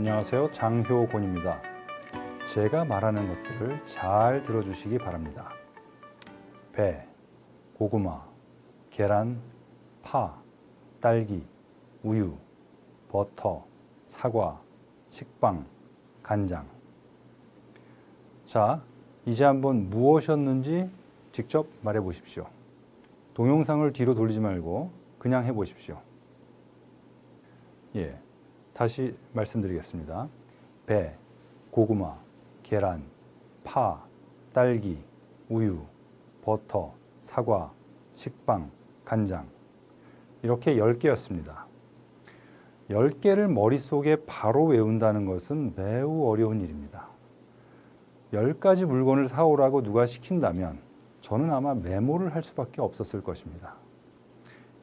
안녕하세요. 장효곤입니다. 제가 말하는 것들을 잘 들어주시기 바랍니다. 배, 고구마, 계란, 파, 딸기, 우유, 버터, 사과, 식빵, 간장. 자, 이제 한번 무엇이었는지 직접 말해 보십시오. 동영상을 뒤로 돌리지 말고 그냥 해 보십시오. 다시 말씀드리겠습니다. 배, 고구마, 계란, 파, 딸기, 우유, 버터, 사과, 식빵, 간장. 이렇게 10개였습니다. 10개를 머릿속에 바로 외운다는 것은 매우 어려운 일입니다. 10가지 물건을 사오라고 누가 시킨다면 저는 아마 메모를 할 수밖에 없었을 것입니다.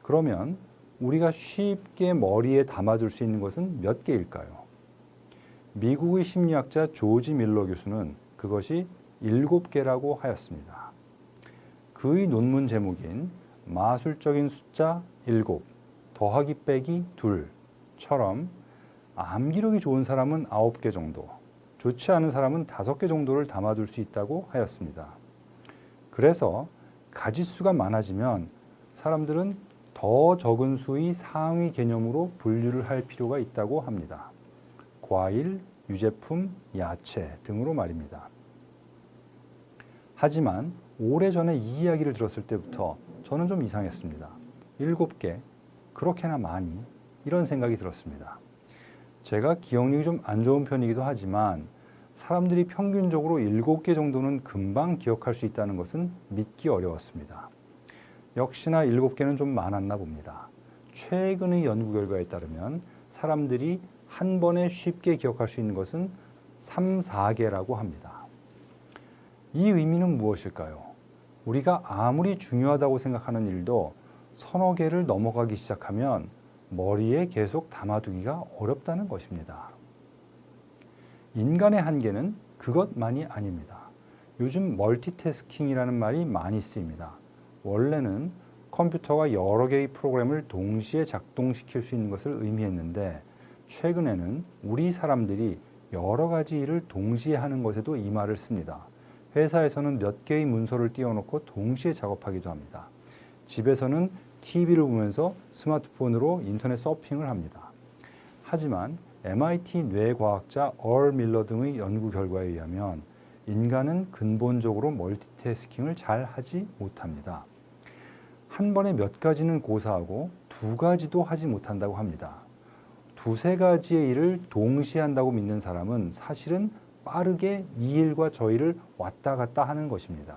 그러면 우리가 쉽게 머리에 담아둘 수 있는 것은 몇 개일까요? 미국의 심리학자 조지 밀러 교수는 그것이 7개라고 하였습니다. 그의 논문 제목인 마술적인 숫자 7, 더하기 빼기 2처럼 암기력이 좋은 사람은 9개 정도, 좋지 않은 사람은 5개 정도를 담아둘 수 있다고 하였습니다. 그래서 가짓수가 많아지면 사람들은 더 적은 수의 상위 개념으로 분류를 할 필요가 있다고 합니다. 과일, 유제품, 야채 등으로 말입니다. 하지만 오래전에 이 이야기를 들었을 때부터 저는 좀 이상했습니다. 7개, 그렇게나 많이? 이런 생각이 들었습니다. 제가 기억력이 좀 안 좋은 편이기도 하지만 사람들이 평균적으로 7개 정도는 금방 기억할 수 있다는 것은 믿기 어려웠습니다. 역시나 7개는 좀 많았나 봅니다. 최근의 연구 결과에 따르면 사람들이 한 번에 쉽게 기억할 수 있는 것은 3, 4개라고 합니다. 이 의미는 무엇일까요? 우리가 아무리 중요하다고 생각하는 일도 서너 개를 넘어가기 시작하면 머리에 계속 담아두기가 어렵다는 것입니다. 인간의 한계는 그것만이 아닙니다. 요즘 멀티태스킹이라는 말이 많이 쓰입니다. 원래는 컴퓨터가 여러 개의 프로그램을 동시에 작동시킬 수 있는 것을 의미했는데 최근에는 우리 사람들이 여러 가지 일을 동시에 하는 것에도 이 말을 씁니다. 회사에서는 몇 개의 문서를 띄워놓고 동시에 작업하기도 합니다. 집에서는 TV를 보면서 스마트폰으로 인터넷 서핑을 합니다. 하지만 MIT 뇌과학자 얼 밀러 등의 연구 결과에 의하면 인간은 근본적으로 멀티태스킹을 잘 하지 못합니다. 한 번에 몇 가지는 고사하고 2가지도 하지 못한다고 합니다. 2, 3가지의 일을 동시에 한다고 믿는 사람은 사실은 빠르게 이 일과 저 일을 왔다 갔다 하는 것입니다.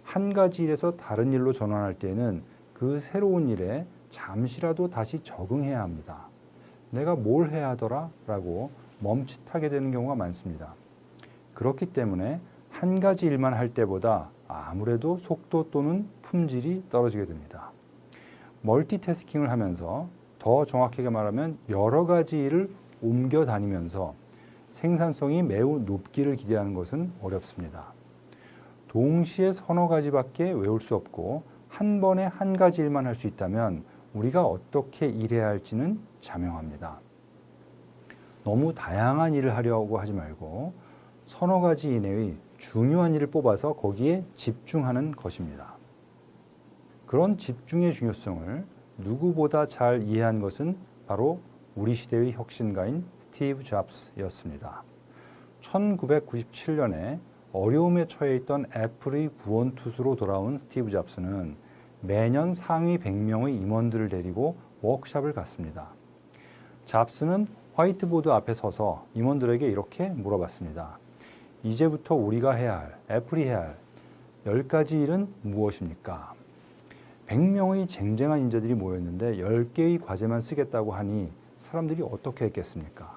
한 가지 일에서 다른 일로 전환할 때에는 그 새로운 일에 잠시라도 다시 적응해야 합니다. 내가 뭘 해야 하더라? 라고 멈칫하게 되는 경우가 많습니다. 그렇기 때문에 한 가지 일만 할 때보다 아무래도 속도 또는 품질이 떨어지게 됩니다. 멀티태스킹을 하면서 더 정확하게 말하면 여러 가지 일을 옮겨 다니면서 생산성이 매우 높기를 기대하는 것은 어렵습니다. 동시에 서너 가지밖에 외울 수 없고 한 번에 한 가지 일만 할 수 있다면 우리가 어떻게 일해야 할지는 자명합니다. 너무 다양한 일을 하려고 하지 말고 서너 가지 이내의 중요한 일을 뽑아서 거기에 집중하는 것입니다. 그런 집중의 중요성을 누구보다 잘 이해한 것은 바로 우리 시대의 혁신가인 스티브 잡스였습니다. 1997년에 어려움에 처해 있던 애플의 구원투수로 돌아온 스티브 잡스는 매년 상위 100명의 임원들을 데리고 워크숍을 갖습니다. 잡스는 화이트보드 앞에 서서 임원들에게 이렇게 물어봤습니다. 이제부터 우리가 해야 할, 애플이 해야 할 10가지 일은 무엇입니까? 100명의 쟁쟁한 인재들이 모였는데 10개의 과제만 쓰겠다고 하니 사람들이 어떻게 했겠습니까?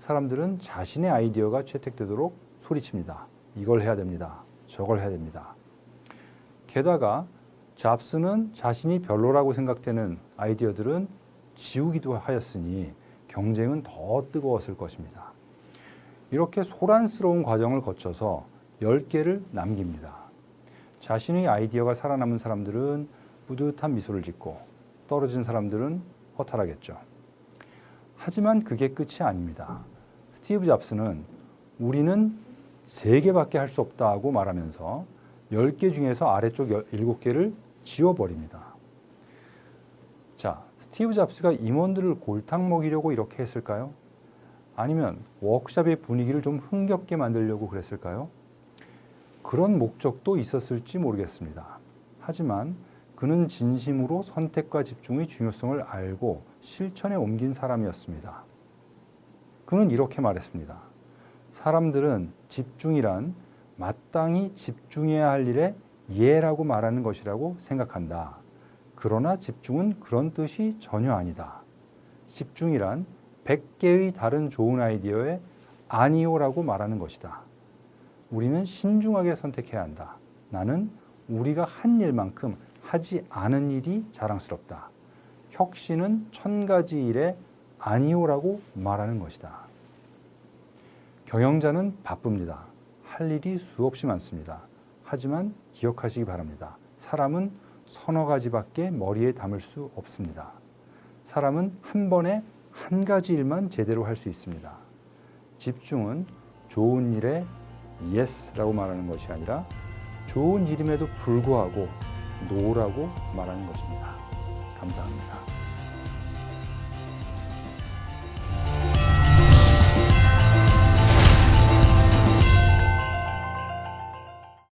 사람들은 자신의 아이디어가 채택되도록 소리칩니다. 이걸 해야 됩니다. 저걸 해야 됩니다. 게다가 잡스는 자신이 별로라고 생각되는 아이디어들은 지우기도 하였으니 경쟁은 더 뜨거웠을 것입니다. 이렇게 소란스러운 과정을 거쳐서 10개를 남깁니다. 자신의 아이디어가 살아남은 사람들은 뿌듯한 미소를 짓고 떨어진 사람들은 허탈하겠죠. 하지만 그게 끝이 아닙니다. 스티브 잡스는 우리는 3개밖에 할 수 없다고 말하면서 10개 중에서 아래쪽 7개를 지워버립니다. 자, 스티브 잡스가 임원들을 골탕 먹이려고 이렇게 했을까요? 아니면 워크숍의 분위기를 좀 흥겹게 만들려고 그랬을까요? 그런 목적도 있었을지 모르겠습니다. 하지만 그는 진심으로 선택과 집중의 중요성을 알고 실천에 옮긴 사람이었습니다. 그는 이렇게 말했습니다. 사람들은 집중이란 마땅히 집중해야 할 일에 예라고 말하는 것이라고 생각한다. 그러나 집중은 그런 뜻이 전혀 아니다. 집중이란 100개의 다른 좋은 아이디어에 아니오라고 말하는 것이다. 우리는 신중하게 선택해야 한다. 나는 우리가 한 일만큼 하지 않은 일이 자랑스럽다. 혁신은 1000가지 일에 아니오라고 말하는 것이다. 경영자는 바쁩니다. 할 일이 수없이 많습니다. 하지만 기억하시기 바랍니다. 사람은 서너 가지밖에 머리에 담을 수 없습니다. 사람은 한 번에 한 가지 일만 제대로 할 수 있습니다. 집중은 좋은 일에 yes라고 말하는 것이 아니라 좋은 일임에도 불구하고 no라고 말하는 것입니다. 감사합니다.